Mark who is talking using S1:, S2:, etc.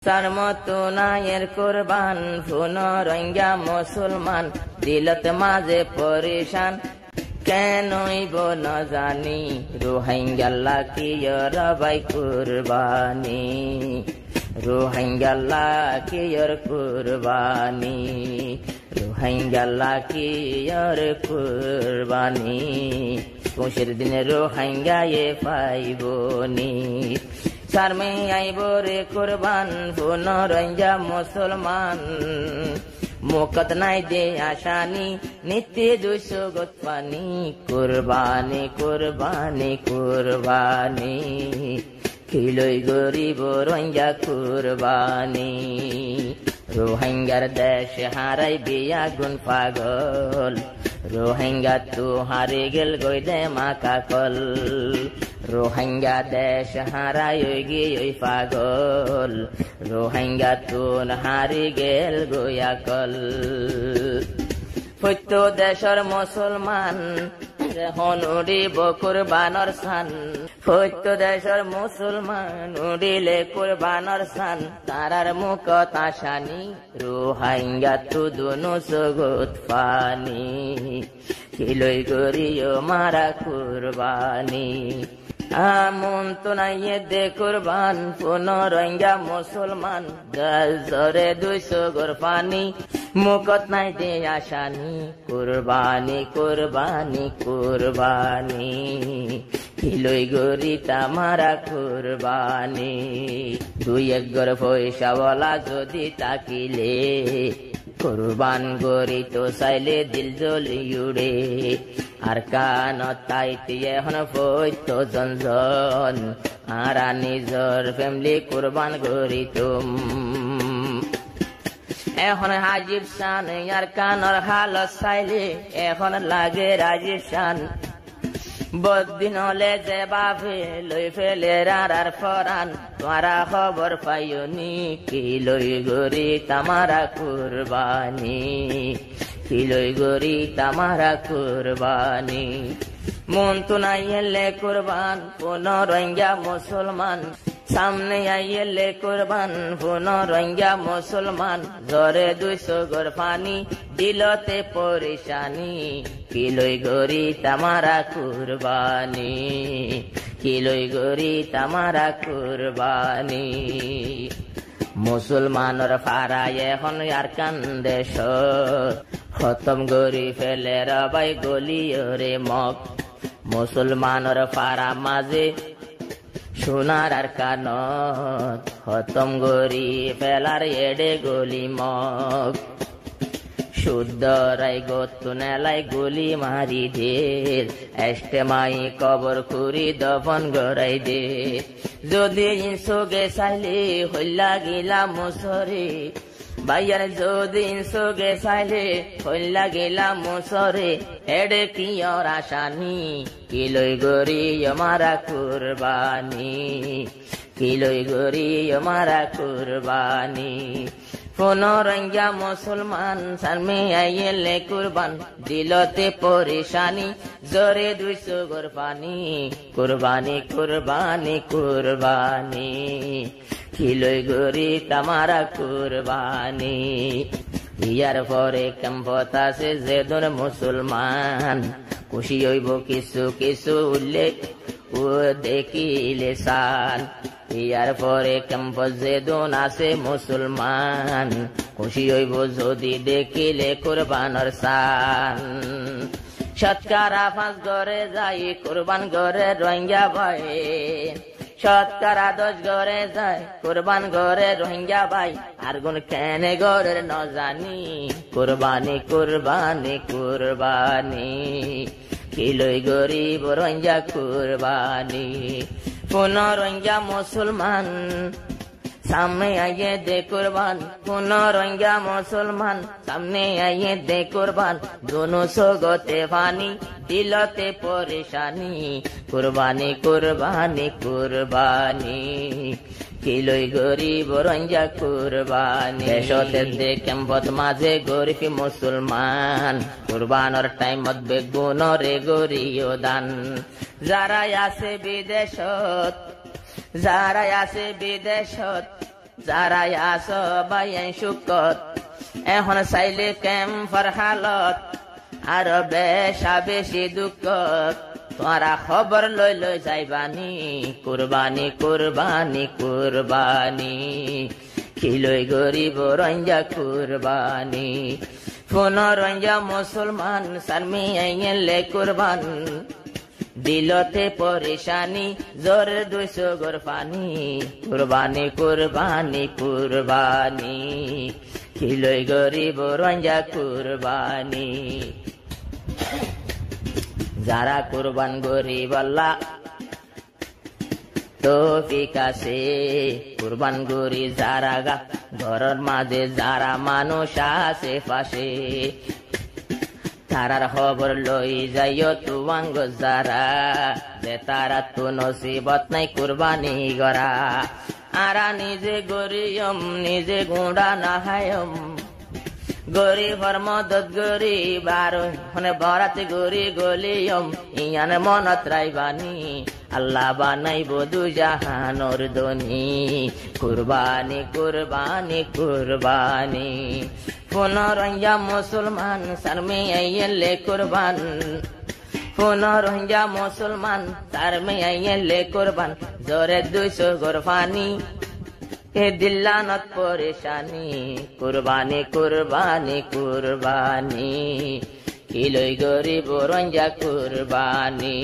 S1: সারমতো নায়ের কুরবান ফুন রোহিঙ্গা মুসলমান দিলত মাঝে পরেশান কেনই বো ন জানি রোহিঙ্গা কি রবাই কুরবানি রোহিঙ্গা কি কুরবানি রোহিঙ্গা কি কুরবানি খুশির দিনে রোহিঙ্গা পাইবনি সারমে আইব রে কুরবান ফুন রোহিঙ্গা মুসলমান মুকত নাই দে আসানি নিত্য 200 গত পানি কুরবানি কুরবানি কুরবানি খিলই গরিব রোহিঙ্গা কুরবানি রোহিঙ্গার দেশ হারাই বিয়া গুন পাগল রোহিঙ্গা তু হারে গেল গইদে মাকা কল রোহিঙ্গা দেশ হারাই ওই পাগল রোহিঙ্গা তুন হারি গেল গোয়া কল প্রত্য দেশর মুসলমান এখন উড়িব কুরবানর সান প্রত্য দেশর মুসলমান উড়িলে কুরবানর সান তারার মুখত আসানি রোহিঙ্গা তু দুনু সগত পানি খিলই গরিও মারা কুরবানি আমন তো নাইয়ে দে কুরবান ফুন রোহিঙ্গা মুসলমান জল জরে 200 গর পানি মুকত নাই দে আসানি কুরবানি কুরবানি কুরবানি খিলই গরি তামারা কুরবানি 2-1 গর পয়সাওয়ালা যদি তাকিলে কুরবান গরি তো চাইলে দিল জ্বলি উড়ে আর কান তাইতে এখন পৈত জনজন আর নিজর ফ্যামিলি কুরবান গরি তুম এখন হাজিব শান আর কানর হাল চাইলে এখন লাগে রাজীব শান বদিন হলে যে বাপে লই ফেলে রার ফরান তোমারা খবর পাইনি কি লই গরি তামারা কুরবানি কি লই গরি তামারা কুরবানি মন তো নাই এলে কুরবান কোন রোহিঙ্গা মুসলমান সামনে আইলে কুরবান ফুন রোহিঙ্গা মুসলমান জরে 200 গর পানি দিলতে পরেশানি কিলই গরি তামারা কুরবানি কিলই গরি তামারা কুরবানি মুসলমানর ফারায় এখন আর কান্দেশ খতম গরি ফেলে রবাই গলিয়রে মগ মুসলমানর ফারা মাঝে সোনার আর কানত খতম গরি ফেলার এডে গলি মগ শুদ্ধ রাই গতু নেলাই গুলি মারি দে এস্টে মাই কবর খুরি দফন গড়াই দে যদি ইনসোগে চাইলে হইলা গিলা মুসরে ভাইয়ার যদি ইনসোগে চাইলে হইলা গিলা মুসরে এডে কি আর আসানি কিলই গরি আমারা কুরবানি কিলই গরি আমারা কুরবানি ফুন রোহিঙ্গা মুসলমান সামনে আইলে কুরবান দিলতে পরেশানি জরে 200 গর পানি কুরবানি কুরবানি কুরবানি খিলই গরি তামারা কুরবানি ইয়ার পরে কেম্পতাছে যেদন মুসলমান খুশি হইব কিছু কিছু উল্লেখ ও দেখিলে সান ইয়ার পরে কেম্প যেদন আছে মুসলমান খুশি হইব যদি দেখিলে কুরবানর সান শতকরা 5 ঘরে যাই কুরবান ঘরে রোহিঙ্গা ভাই শতকরা 10 ঘরে যায় কুরবান ঘরে রোহিঙ্গা ভাই আর গুণ কেনে ঘরের ন জানি কুরবানি কুরবানি কুরবানি কিলই গরিব রোহিঙ্গা কুরবানি ফুন রোহিঙ্গা মুসলমান সামনে আইয়ে দে কুরবান ফুন রোহিঙ্গা মুসলমান সামনে আইয়ে দে কুরবান দোনো সগতে পানি দিলতে পরেশানি কুরবানি কুরবানি কুরবানি কিলই গরিব রোহিঙ্গা কুরবানি দেশতে দে কেম্পত মাঝে গরিব মুসলমান কুরবানর টাইমত বেগুন রে গরিও দান যারা আছে বিদেশত যারা আছে বিদেশত যারা আস বাইন সুকত এখন চাইলে কেম্পার হালত আর বেশা বেশি দুঃখ তোরা খবর লই লই যাইবানি কুরবানি কুরবানি কুরবানি খিলই গরিব রঞ্জা কুরবানি পুনরঞ্জা মুসলমান সারমি আইলে কুরবান দিলতে পরেশানি জোর 200 গোর পানি কুরবানি কুরবানি কুরবানি খিলই গরিব রঞ্জা কুরবানি যারা কুরবান গরিব আল্লাহ তৌফিক আছে কুরবান গরি যারা গা ঘরের মাঝে যারা মানুষ আছে পাশে তারার খবর লই যাইও তুয়াঙ্গ যারা যে তারা তো নসিবত নাই কুরবানি গরা আরা নিজে গরিয়ম নিজে গুঁড়া নাহায়ম গরিবর মদত গরিব আর বরাতে গরি গলিয়ম ইয়ান মনত রাইবানি আল্লাহ বানাইব দুজাহানোর দনি কুরবানি কুরবানি কুরবানি পুনরঞ্জা মুসলমান সারমে আইলে কুরবান পুনরঞ্জা মুসলমান সারমে আইলে কুরবান জোরে 200 গোর পানি এ দিল্লানত পরেশানি কুরবানি কুরবানি কুরবানি খিলই গরিব রঞ্জা কুরবানি